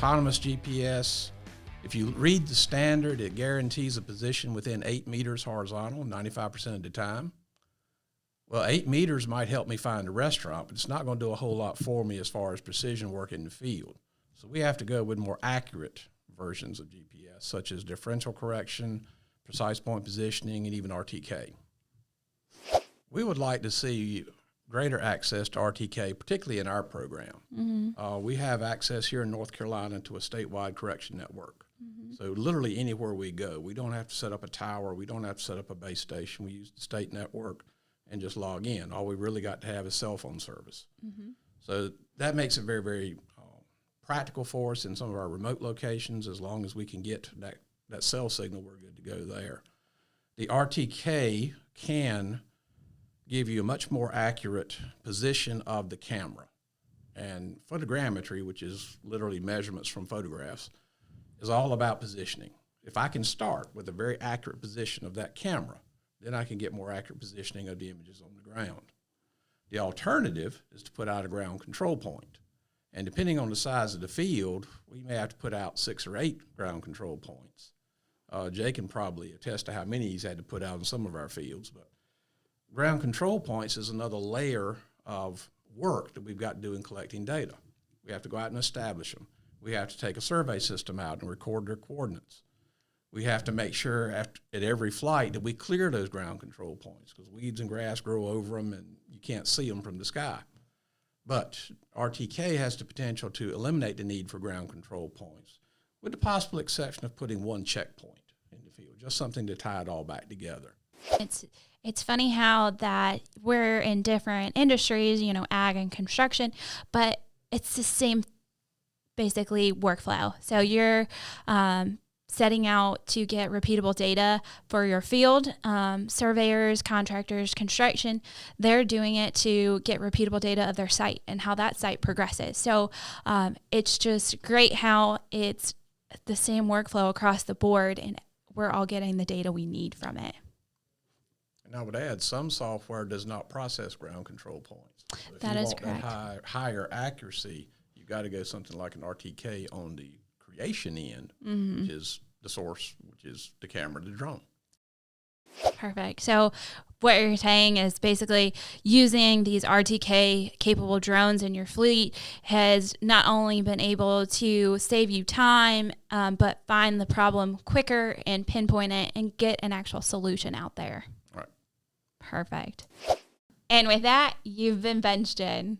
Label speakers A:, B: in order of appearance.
A: autonomous GPS, if you read the standard, it guarantees a position within 8 meters horizontal 95% of the time. Well, 8 meters might help me find a restaurant, but it's not going to do a whole lot for me as far as precision work in the field. So we have to go with more accurate versions of GPS, such as differential correction, precise point positioning, and even RTK. We would like to see greater access to RTK, particularly in our program. Mm-hmm. We have access here in North Carolina to a statewide correction network. Mm-hmm. So literally anywhere we go, we don't have to set up a tower, we don't have to set up a base station. We use the state network and just log in. All we really got to have is cell phone service. Mm-hmm. So that makes it very, very practical for us in some of our remote locations. As long as we can get that cell signal, we're good to go there. The RTK can give you a much more accurate position of the camera. And photogrammetry, which is literally measurements from photographs, is all about positioning. If I can start with a very accurate position of that camera, then I can get more accurate positioning of the images on the ground. The alternative is to put out a ground control point. And depending on the size of the field, we may have to put out 6 or 8 ground control points. Jay can probably attest to how many he's had to put out in some of our fields. But ground control points is another layer of work that we've got to do in collecting data. We have to go out and establish them. We have to take a survey system out and record their coordinates. We have to make sure at every flight that we clear those ground control points, because weeds and grass grow over them and you can't see them from the sky. But RTK has the potential to eliminate the need for ground control points, with the possible exception of putting one checkpoint in the field, just something to tie it all back together.
B: It's funny how that we're in different industries, ag and construction, but it's the same basically workflow. So you're setting out to get repeatable data for your field. Surveyors, contractors, construction, they're doing it to get repeatable data of their site and how that site progresses. So it's just great how it's the same workflow across the board and we're all getting the data we need from it.
A: And I would add, some software does not process ground control points. So if
B: that
A: you
B: is
A: want
B: correct.
A: That higher accuracy, you've got to go something like an RTK on the creation end, mm-hmm. which is the source, which is the camera, the drone.
B: Perfect. So what you're saying is basically using these RTK capable drones in your fleet has not only been able to save you time, but find the problem quicker and pinpoint it and get an actual solution out there.
A: Right.
B: Perfect. And with that, you've been benched in.